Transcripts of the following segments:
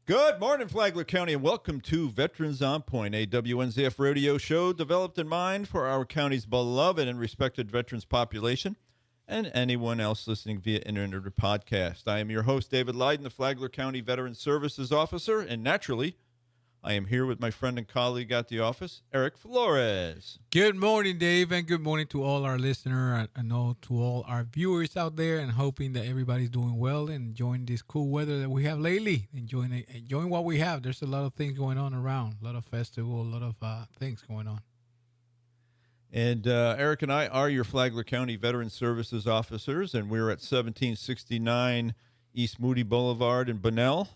Good morning, Flagler County, and welcome to Veterans on Point, a WNZF radio show developed in mind for our county's beloved and respected veterans population and anyone else listening via internet or podcast. I am your host, David Lydon, the Flagler County Veteran Services Officer, and naturally, I am here with my friend and colleague at the office, Eric Flores. Good morning, Dave, and good morning to all our listeners and all to all our viewers out there, and hoping that everybody's doing well and enjoying this cool weather that we have lately. Enjoying what we have. There's a lot of things going on around, a lot of festival, a lot of things going on. And Eric and I are your Flagler County Veteran Services Officers, and we're at 1769 East Moody Boulevard in Bunnell.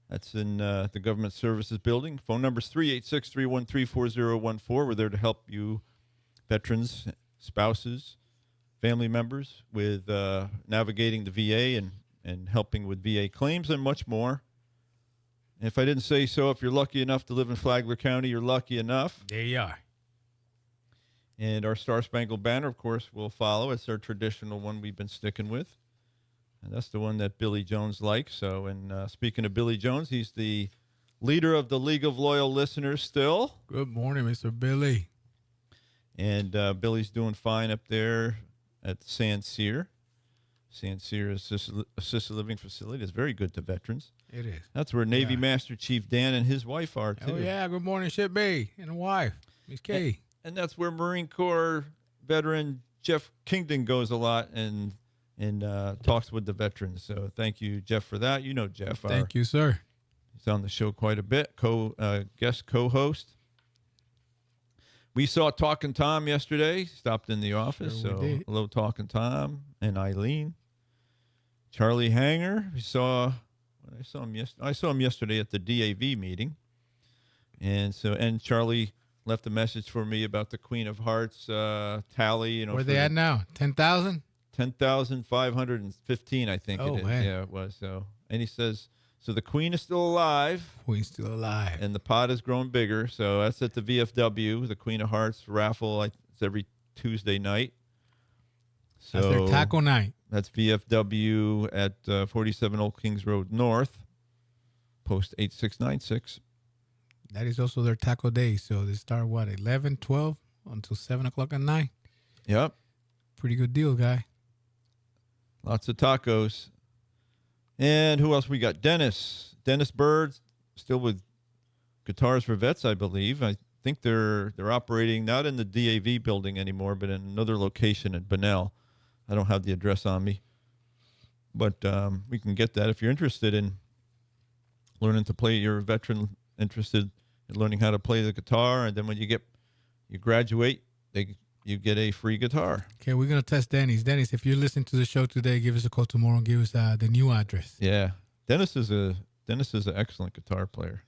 That's in the Government Services Building. Phone number is 386-313-4014. We're there to help you, veterans, spouses, family members, with navigating the VA and helping with VA claims and much more. And if I didn't say so, if you're lucky enough to live in Flagler County, you're lucky enough. There you are. And our Star Spangled Banner, of course, will follow. It's our traditional one we've been sticking with. And that's the one that Billy Jones likes. So, and speaking of Billy Jones, he's the leader of the League of Loyal Listeners still. Good morning, Mr. Billy. And Billy's doing fine up there at San Cyr. San Cyr Assisted Living Facility is very good to veterans. It is. That's where Navy Master Chief Dan and his wife are, too. Oh, yeah. Good morning, Ship B and the wife, Miss Kay. And that's where Marine Corps veteran Jeff Kingdon goes a lot and talks with the veterans. So thank you, Jeff, for that. You know Jeff. Thank you, sir. He's on the show quite a bit, guest co-host. We saw Talking Tom yesterday. Stopped in the office. Sure, so hello, Talking Tom and Eileen. Charlie Hanger. I saw him yesterday at the DAV meeting. And Charlie left a message for me about the Queen of Hearts tally. Where they at now? 10,000? 10,515, I think it is. Man. Yeah, it was. So, and he says, so the Queen is still alive. Queen's still alive. And the pot is growing bigger. So that's at the VFW, the Queen of Hearts raffle. It's every Tuesday night. So that's their taco night. That's VFW at 47 Old Kings Road North, post 8696. That is also their taco day. So they start, 11, 12 until 7 o'clock at night? Yep. Pretty good deal, guy. Lots of tacos. And who else we got? Dennis Bird, still with Guitars for Vets, I believe. I think they're operating not in the DAV building anymore, but in another location in Bunnell. I don't have the address on me. But we can get that if you're interested in learning to play. You're a veteran interested in learning how to play the guitar, and then when you graduate, you get a free guitar. Okay, we're going to test Dennis. Dennis, if you're listening to the show today, give us a call tomorrow and give us the new address. Yeah. Dennis is an excellent guitar player.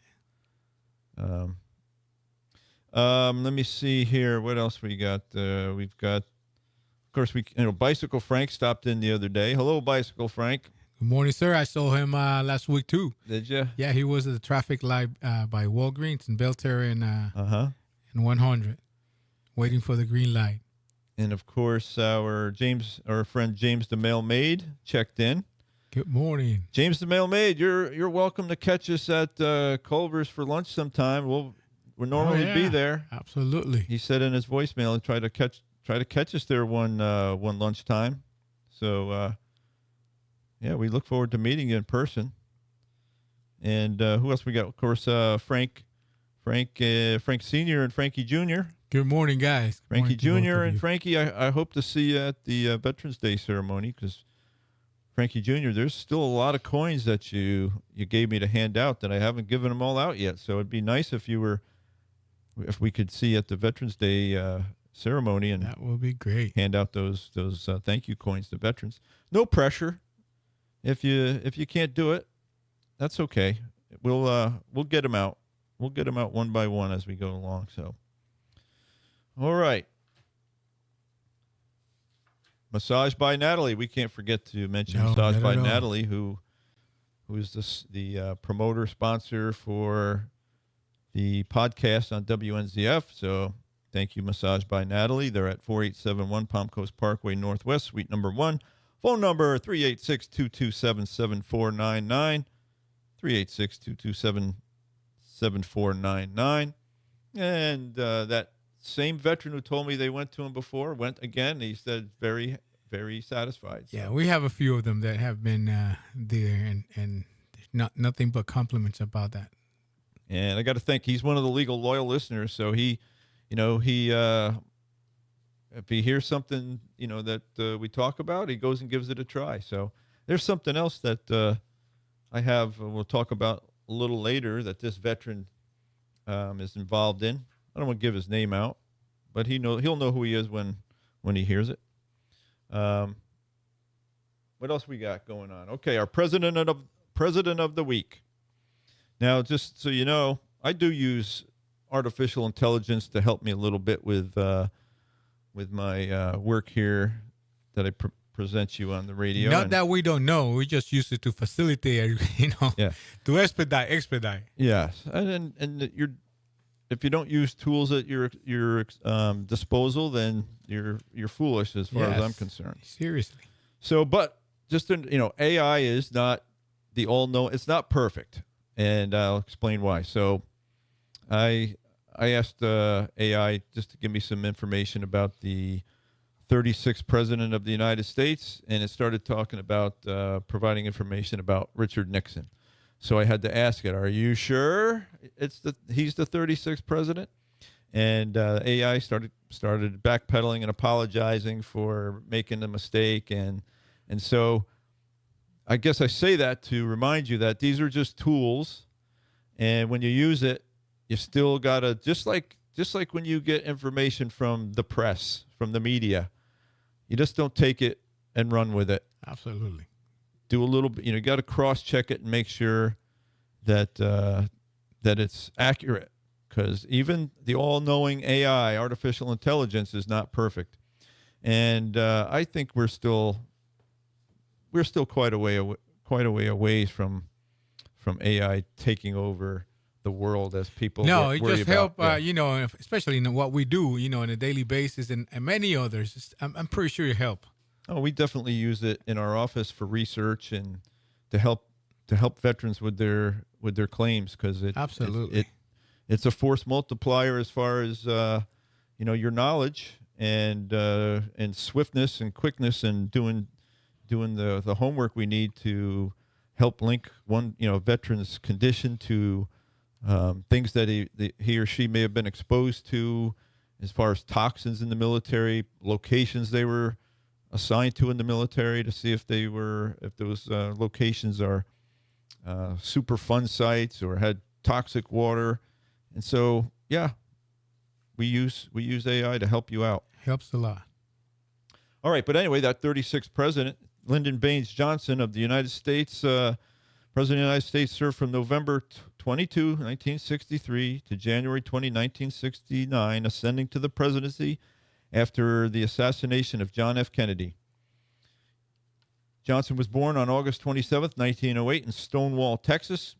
Let me see here. What else we got? We've got, of course, Bicycle Frank stopped in the other day. Hello, Bicycle Frank. Good morning, sir. I saw him last week, too. Did you? Yeah, he was at the traffic light by Walgreens in Belterra and 100. Waiting for the green light. And, of course, our friend James the Mailmaid checked in. Good morning. James the Mailmaid, you're welcome to catch us at Culver's for lunch sometime. We'll normally be there. Absolutely. He said in his voicemail and try to catch us there one lunchtime. So, we look forward to meeting you in person. And who else we got? Of course, Frank Sr. and Frankie Jr. Good morning, guys. Frankie Jr. and Frankie, I hope to see you at the Veterans Day ceremony, because Frankie Jr., there's still a lot of coins that you gave me to hand out that I haven't given them all out yet. So it'd be nice if we could see you at the Veterans Day ceremony, and that would be great. Hand out those thank you coins to veterans. No pressure. If you can't do it, that's okay. We'll get them out. We'll get them out one by one as we go along. So. All right. Massage by Natalie. We can't forget to mention Massage by Natalie, who is the promoter sponsor for the podcast on WNZF. So thank you, Massage by Natalie. They're at 4871 Palm Coast Parkway Northwest, Suite number 1. Phone number 386-227-7499. 386-227-7499. And that same veteran who told me they went to him before went again. He said very, very satisfied. Yeah, So, we have a few of them that have been there, and nothing but compliments about that. and I got to think he's one of the legal loyal listeners. So he if he hears something that we talk about, he goes and gives it a try. So there's something else that I have. We'll talk about a little later that this veteran is involved in. I don't want to give his name out, but he'll know who he is when he hears it. What else we got going on? Okay, our president of the week. Now, just so you know, I do use artificial intelligence to help me a little bit with my work here that I present you on the radio. Not that we don't know, we just use it to facilitate, Yeah. to expedite. Yes, and if you don't use tools at your disposal, then you're foolish as far as I'm concerned. Seriously. So, but just AI is not the all-know. It's not perfect, and I'll explain why. So, I asked AI just to give me some information about the 36th president of the United States, and it started talking about providing information about Richard Nixon. So I had to ask it, are you sure he's the 36th president? And AI started backpedaling and apologizing for making a mistake. And so I guess I say that to remind you that these are just tools. And when you use it, you still got to, just like when you get information from the press, from the media, you just don't take it and run with it. Absolutely. Do a little bit, you got to cross-check it and make sure that that it's accurate, because even the all-knowing AI, artificial intelligence, is not perfect, and I think we're still quite a way away from AI taking over the world as people it worry just about. help, especially in what we do, on a daily basis, and many others. I'm pretty sure you help. Oh, we definitely use it in our office for research and to help veterans with their claims, because Absolutely. it's a force multiplier as far as your knowledge and swiftness and quickness and doing the homework we need to help link one veteran's condition to things that he or she may have been exposed to, as far as toxins in the military, locations they were assigned to in the military, to see if those locations are super fun sites or had toxic water. And so, yeah, we use AI to help you out. Helps a lot. All right, but anyway, that 36th president, Lyndon Baines Johnson of the United States, President of the United States, served from November 22, 1963 to January 20, 1969, ascending to the presidency after the assassination of John F. Kennedy. Johnson was born on August 27, 1908 in Stonewall, Texas.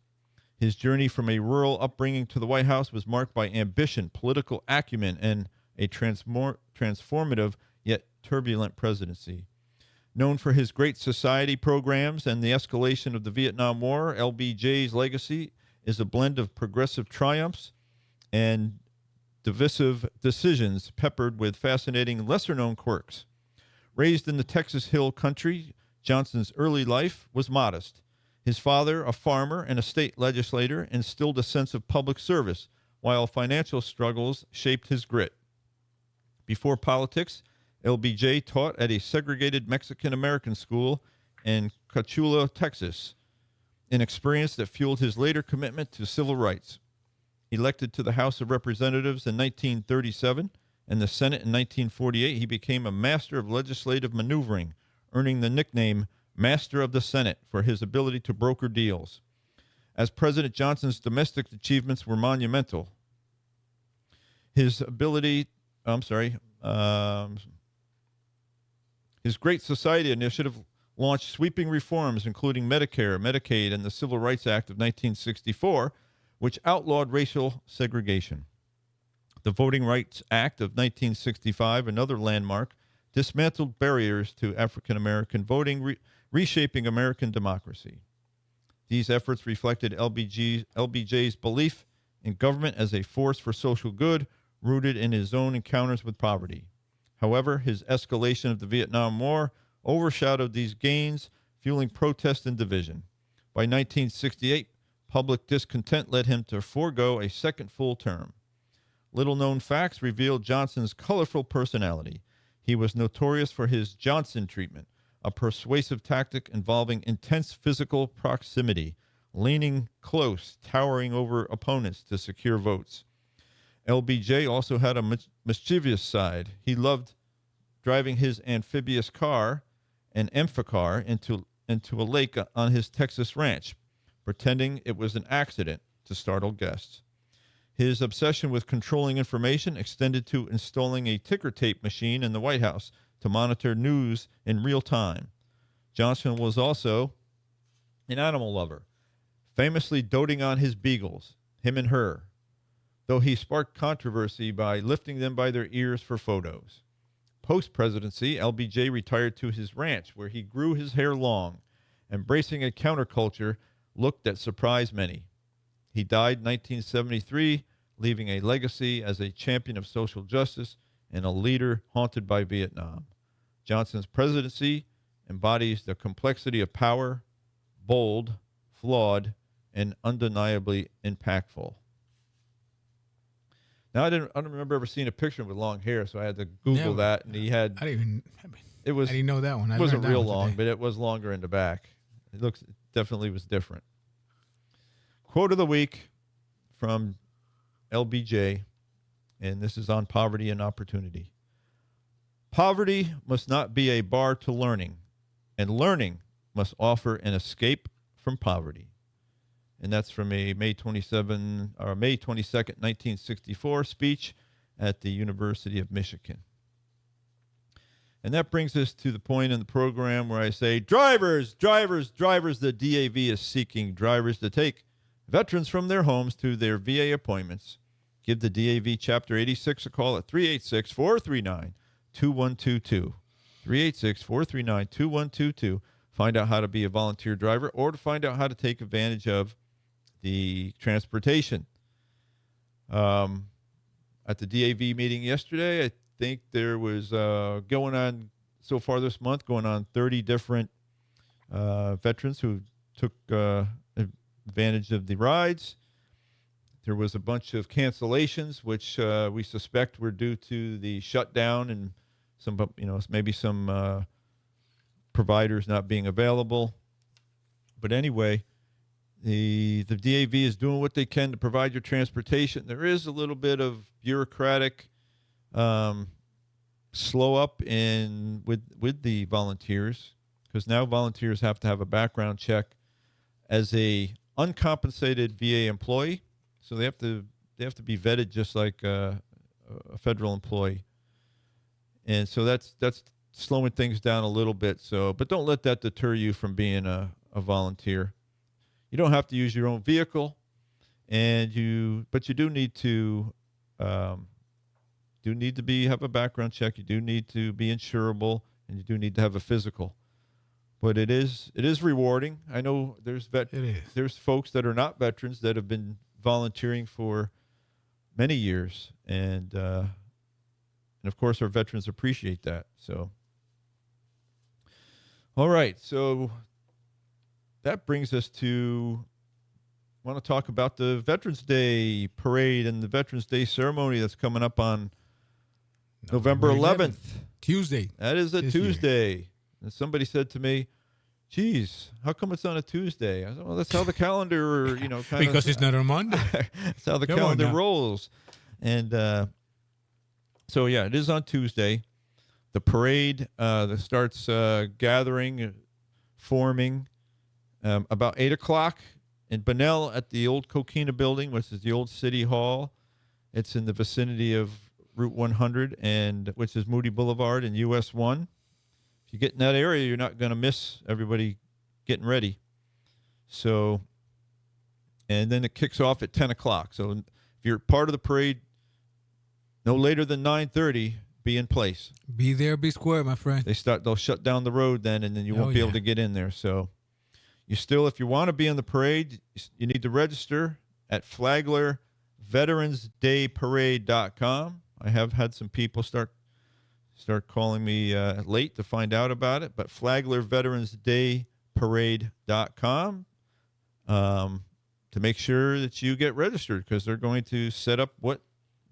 His journey from a rural upbringing to the White House was marked by ambition, political acumen, and a transformative yet turbulent presidency. Known for his Great Society programs and the escalation of the Vietnam War, LBJ's legacy is a blend of progressive triumphs and divisive decisions peppered with fascinating lesser-known quirks. Raised in the Texas Hill Country, Johnson's early life was modest. His father, a farmer and a state legislator, instilled a sense of public service, while financial struggles shaped his grit. Before politics, LBJ taught at a segregated Mexican-American school in Coachula, Texas, an experience that fueled his later commitment to civil rights. Elected to the House of Representatives in 1937 and the Senate in 1948, he became a master of legislative maneuvering, earning the nickname Master of the Senate for his ability to broker deals. As President, Johnson's domestic achievements were monumental. His Great Society initiative launched sweeping reforms, including Medicare, Medicaid, and the Civil Rights Act of 1964, which outlawed racial segregation. The Voting Rights Act of 1965, another landmark, dismantled barriers to African American voting, reshaping American democracy. These efforts reflected LBJ's belief in government as a force for social good, rooted in his own encounters with poverty. However, his escalation of the Vietnam War overshadowed these gains, fueling protest and division. By 1968, public discontent led him to forego a second full term. Little-known facts reveal Johnson's colorful personality. He was notorious for his Johnson treatment, a persuasive tactic involving intense physical proximity, leaning close, towering over opponents to secure votes. LBJ also had a mischievous side. He loved driving his amphibious car, an Amphicar, into a lake on his Texas ranch, pretending it was an accident to startle guests. His obsession with controlling information extended to installing a ticker tape machine in the White House to monitor news in real time. Johnson was also an animal lover, famously doting on his beagles, him and her, though he sparked controversy by lifting them by their ears for photos. Post-presidency, LBJ retired to his ranch, where he grew his hair long, embracing a counterculture look that surprised many. He died in 1973, leaving a legacy as a champion of social justice and a leader haunted by Vietnam. Johnson's presidency embodies the complexity of power, bold, flawed, and undeniably impactful. Now, I don't remember ever seeing a picture with long hair, so I had to Google that, and he had. I didn't know that one. It wasn't real long, but it was longer in the back. It definitely was different. Quote of the week from LBJ, and this is on poverty and opportunity. Poverty must not be a bar to learning, and learning must offer an escape from poverty. And that's from a May 22nd, 1964 speech at the University of Michigan. And that brings us to the point in the program where I say, drivers, the DAV is seeking drivers to take veterans from their homes to their VA appointments. Give the DAV Chapter 86 a call at 386-439-2122. 386-439-2122. Find out how to be a volunteer driver or to find out how to take advantage of the transportation. At the DAV meeting yesterday, I think there was going on so far this month, 30 different veterans who took advantage of the rides. There was a bunch of cancellations, which we suspect were due to the shutdown and maybe some providers not being available. But anyway, the DAV is doing what they can to provide your transportation. There is a little bit of bureaucratic slow up with the volunteers, because now volunteers have to have a background check as a uncompensated VA employee. So they have to be vetted just like a federal employee. And so that's slowing things down a little bit. So, but don't let that deter you from being a volunteer. You don't have to use your own vehicle, but you do need to have a background check. You do need to be insurable, and you do need to have a physical. But it is rewarding. I know there's folks that are not veterans that have been volunteering for many years, and of course our veterans appreciate that. So, all right, so that brings us to want to talk about the Veterans Day parade and the Veterans Day ceremony that's coming up on November 11th. Tuesday. That is a Tuesday. And somebody said to me, geez, how come it's on a Tuesday? I said, well, that's how the calendar, because it's not on Monday. That's how the calendar rolls. And so, yeah, it is on Tuesday. The parade that starts gathering, forming about 8 o'clock in Bunnell at the old Coquina building, which is the old City Hall. It's in the vicinity of Route 100, which is Moody Boulevard and US 1. If you get in that area, you're not going to miss everybody getting ready. So, and then it kicks off at 10 o'clock. So if you're part of the parade, no later than 9:30, be in place. Be there, be square, my friend. They'll shut down the road then, and then you won't be able to get in there. So You still, if you want to be in the parade, you need to register at FlaglerVeteransDayParade.com. I have had some people start calling me late to find out about it, but FlaglerVeteransDayParade.com to make sure that you get registered, because they're going to set up what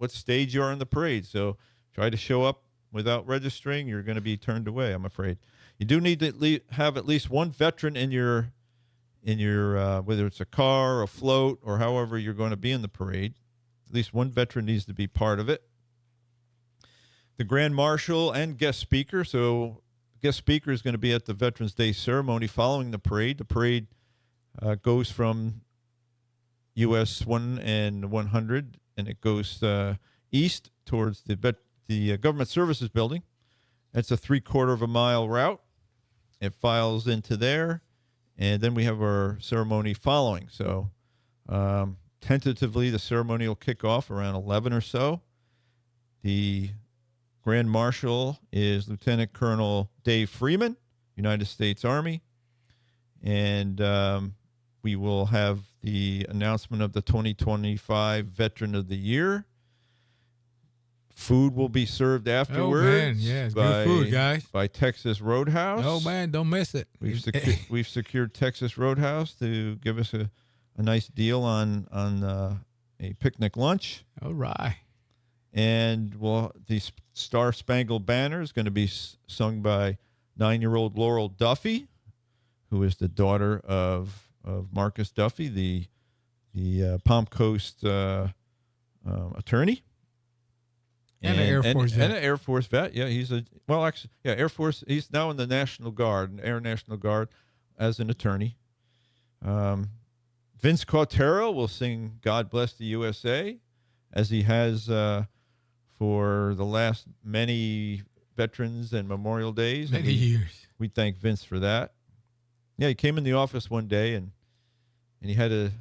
stage you are in the parade. So try to show up without registering, you're going to be turned away, I'm afraid. You do need to have at least one veteran in your whether it's a car, a float, or however you're going to be in the parade. At least one veteran needs to be part of it. The Grand Marshal and guest speaker. So guest speaker is going to be at the Veterans Day ceremony following the parade. The parade goes from US 1 and 100, and it goes east towards the Government Services Building. That's a 3/4 of a mile route. It files into there, and then we have our ceremony following. So tentatively, the ceremony will kick off around 11 or so. The Grand Marshal is Lieutenant Colonel Dave Freeman, United States Army. And we will have the announcement of the 2025 Veteran of the Year. Food will be served afterwards. Oh, man. Yeah, it's good food, guys. By Texas Roadhouse. Oh, man, don't miss it. We've secured Texas Roadhouse to give us a nice deal on a picnic lunch. All right. And the Star Spangled Banner is going to be sung by 9-year-old Laurel Duffy, who is the daughter of Marcus Duffy, the Palm Coast attorney. And an Air Force vet. And an Air Force vet. Yeah, Air Force. He's now in the National Guard, Air National Guard, as an attorney. Vince Cautero will sing "God Bless the USA," as he has for the last many Veterans and Memorial Days. Many years. We thank Vince for that. Yeah, he came in the office one day and he had I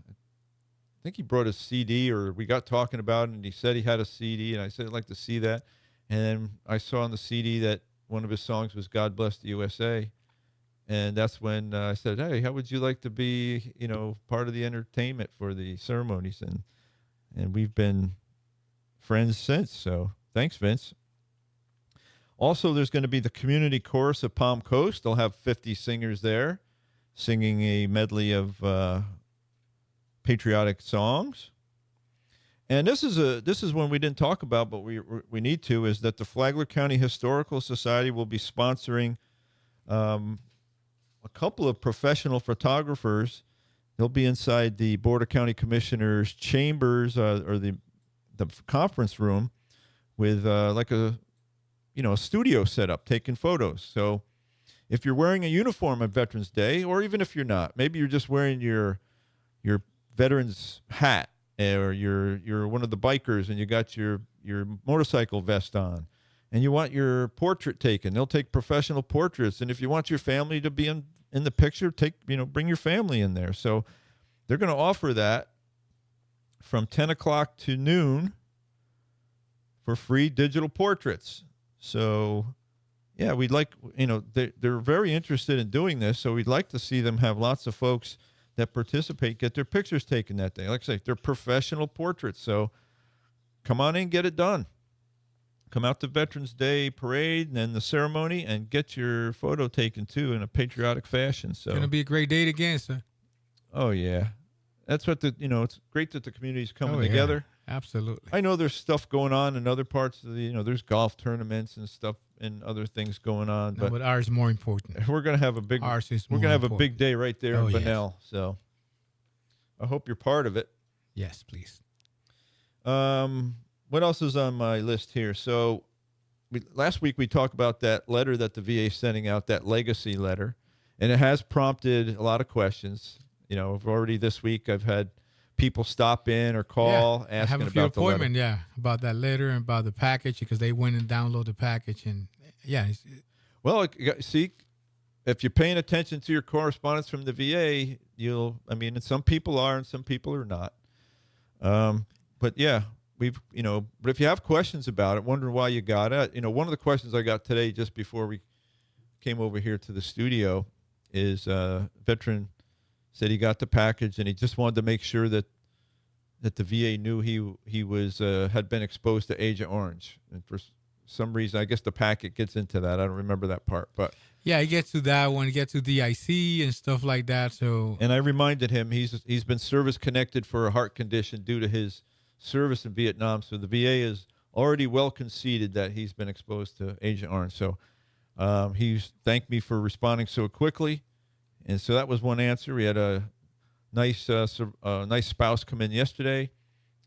think he brought a CD, or we got talking about it, and he said he had a CD, and I said I'd like to see that. And then I saw on the CD that one of his songs was "God Bless the USA." And that's when I said, "Hey, how would you like to be, part of the entertainment for the ceremonies?" And we've been friends since. So thanks, Vince. Also, there's going to be the Community Chorus of Palm Coast. They'll have 50 singers there singing a medley of patriotic songs. And this is one we didn't talk about, but we need to, is that the Flagler County Historical Society will be sponsoring a couple of professional photographers. They'll be inside the Board of County Commissioners' chambers, or the conference room, with like a studio set up, taking photos. So if you're wearing a uniform on Veterans Day, or even if you're not, maybe you're just wearing your veteran's hat, or you're one of the bikers and you got your motorcycle vest on, and you want your portrait taken, they'll take professional portraits. And if you want your family to be in the picture, bring your family in there. So they're going to offer that from 10 o'clock to noon for free digital portraits. So yeah, we'd like, they're very interested in doing this. So we'd like to see them have lots of folks that participate get their pictures taken that day. Like I say, they're professional portraits. So come on in, get it done. Come out to Veterans Day parade and then the ceremony, and get your photo taken too in a patriotic fashion. So it's going to be a great date again, sir. Oh yeah. That's what it's great that the community's coming together. Absolutely. I know there's stuff going on in other parts of there's golf tournaments and stuff and other things going on. But ours is more important. We're going to have a big, a big day right there in Bunnell. Yes. So I hope you're part of it. Yes, please. What else is on my list here? So last week we talked about that letter that the VA is sending out, that legacy letter, and it has prompted a lot of questions. Already this week I've had people stop in or call asking about the letter. I have a few appointments, about that letter and about the package, because they went and downloaded the package. And well, see, if you're paying attention to your correspondence from the VA, and some people are and some people are not. But yeah, but if you have questions about it, wondering why you got it, one of the questions I got today just before we came over here to the studio is veteran said he got the package and he just wanted to make sure that the VA knew he was had been exposed to Agent Orange. And for some reason, I guess the packet gets into that. I don't remember that part, but Yeah, it gets to that one. It gets to DIC and stuff like that. So, and I reminded him he's been service connected for a heart condition due to his service in Vietnam. So the VA is already well conceded that he's been exposed to Agent Orange. So he's thanked me for responding so quickly, and so that was one answer. We had a nice nice spouse come in yesterday,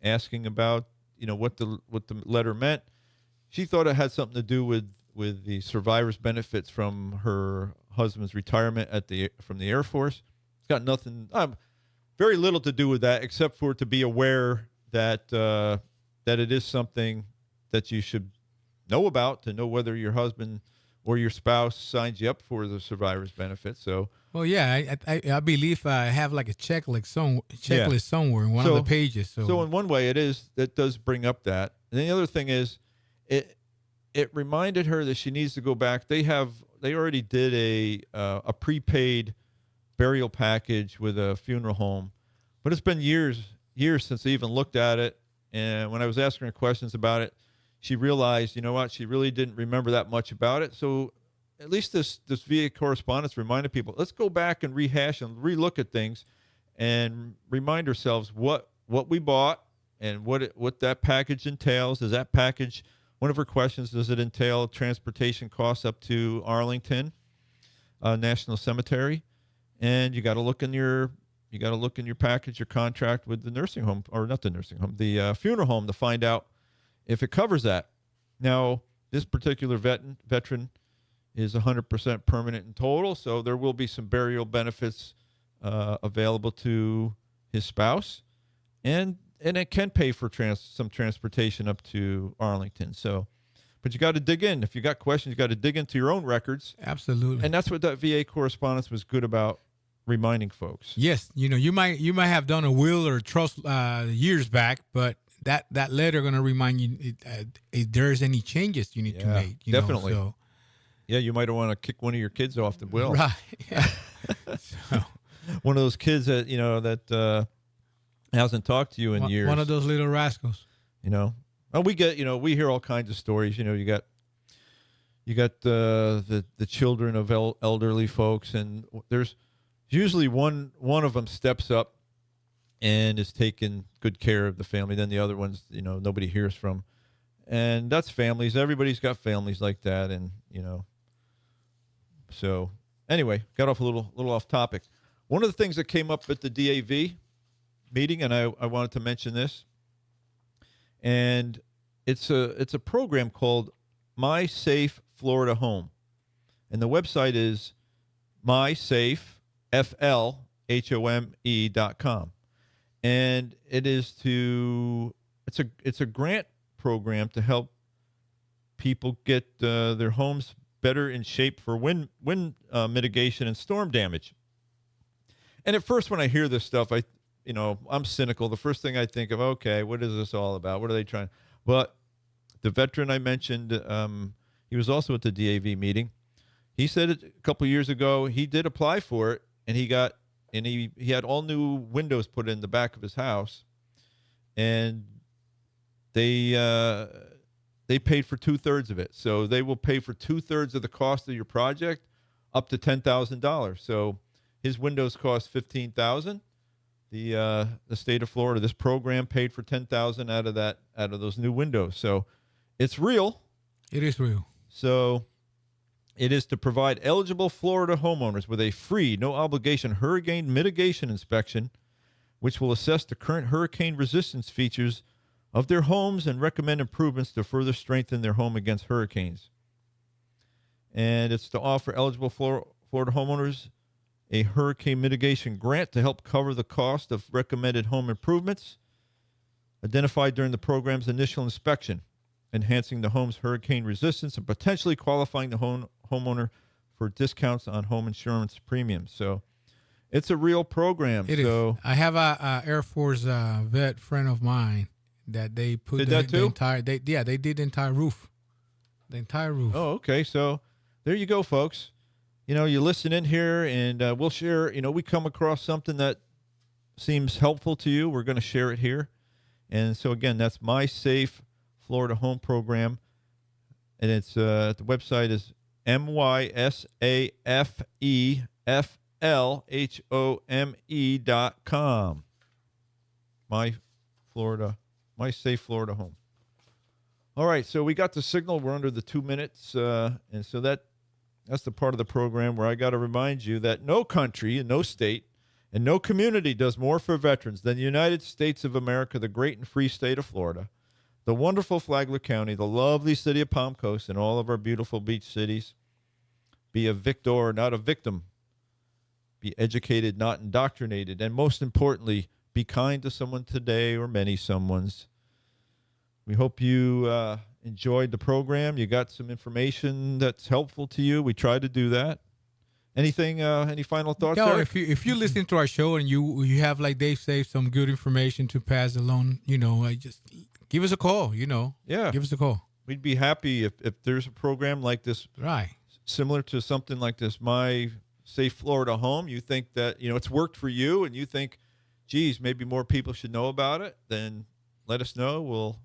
asking about what the letter meant. She thought it had something to do with the survivor's benefits from her husband's retirement from the Air Force. It's got nothing, very little to do with that, except for to be aware that that it is something that you should know about, to know whether your husband or your spouse signs you up for the survivor's benefits. So, well, yeah, I believe I have like a checklist somewhere in one of the pages. So in one way, it does bring up that. And the other thing is, it reminded her that she needs to go back. They already did a prepaid burial package with a funeral home, but it's been years since they even looked at it. And when I was asking her questions about it, she realized, you know what, she really didn't remember that much about it. So at least this VA correspondence reminded people, let's go back and rehash and relook at things and remind ourselves what we bought and what that package entails. Does that package, one of her questions, does it entail transportation costs up to Arlington National Cemetery? And you got to look in your package, your contract with the nursing home, or not the nursing home, the funeral home, to find out if it covers that. Now, this particular veteran is 100% permanent in total, so there will be some burial benefits available to his spouse, and it can pay for some transportation up to Arlington. So, but you got to dig in. If you got questions, you got to dig into your own records. Absolutely. And that's what that VA correspondence was good about, reminding folks. Yes, you might have done a will or trust years back, but that letter going to remind you if there's any changes you need to make. Definitely. So. Yeah, you might want to kick one of your kids off the will. Right. Yeah. So. One of those kids that hasn't talked to you in years. One of those little rascals. And we we hear all kinds of stories. You got the children of elderly folks, and there's usually one of them steps up and is taking good care of the family. Then the other ones, nobody hears from. And that's families. Everybody's got families like that. And, so anyway, got off a little off topic. One of the things that came up at the DAV meeting, and I wanted to mention this, and it's a program called My Safe Florida Home. And the website is mysafeflhome.com. And it's a grant program to help people get their homes better in shape for wind mitigation and storm damage. And at first, when I hear this stuff, I'm cynical. The first thing I think of, okay, what is this all about? What are they trying? But the veteran I mentioned, he was also at the DAV meeting. He said a couple of years ago he did apply for it, and he had all new windows put in the back of his house, and they paid for 2/3 of it. So they will pay for 2/3 of the cost of your project, up to $10,000. So his windows cost $15,000. The state of Florida, this program paid for $10,000 out of those new windows. So it's real. It is real. So it is to provide eligible Florida homeowners with a free, no obligation hurricane mitigation inspection, which will assess the current hurricane resistance features of their homes and recommend improvements to further strengthen their home against hurricanes. And it's to offer eligible Florida homeowners a hurricane mitigation grant to help cover the cost of recommended home improvements identified during the program's initial inspection, enhancing the home's hurricane resistance and potentially qualifying the homeowner for discounts on home insurance premiums. So it's a real program. It is. I have a Air Force vet friend of mine that they put the entire. They did the entire roof. The entire roof. Oh, okay. So there you go, folks. you listen in here, and we'll share. We come across something that seems helpful to you, we're going to share it here. And so again, that's My Safe Florida Home Program, and it's the website is MYSAFEFLHOME.com. My My Safe Florida Home. All right, so we got the signal. We're under the 2 minutes, and so that's the part of the program where I got to remind you that no country and no state and no community does more for veterans than the United States of America, the great and free state of Florida, the wonderful Flagler County, the lovely city of Palm Coast, and all of our beautiful beach cities. Be a victor, not a victim. Be educated, not indoctrinated. And most importantly, be kind to someone today or many someones. We hope you enjoyed the program. You got some information that's helpful to you. We tried to do that. Anything? Any final thoughts? No, Eric? if you listen to our show and you have, like Dave said, some good information to pass along, just give us a call. Yeah, give us a call. We'd be happy if there's a program like this, Right? Similar to something like this, My Safe Florida Home. You think that it's worked for you, and you think, geez, maybe more people should know about it. Then let us know. We'll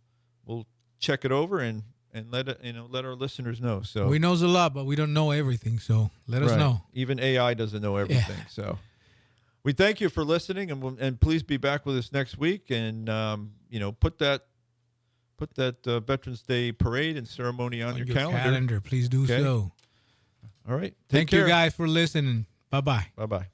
check it over and let our listeners know. So we knows a lot, but we don't know everything. So let us know. Even AI doesn't know everything. Yeah. So we thank you for listening, and please be back with us next week. And put that Veterans Day parade and ceremony on your calendar. Please do so. All right. Thank you guys for listening. Bye bye. Bye bye.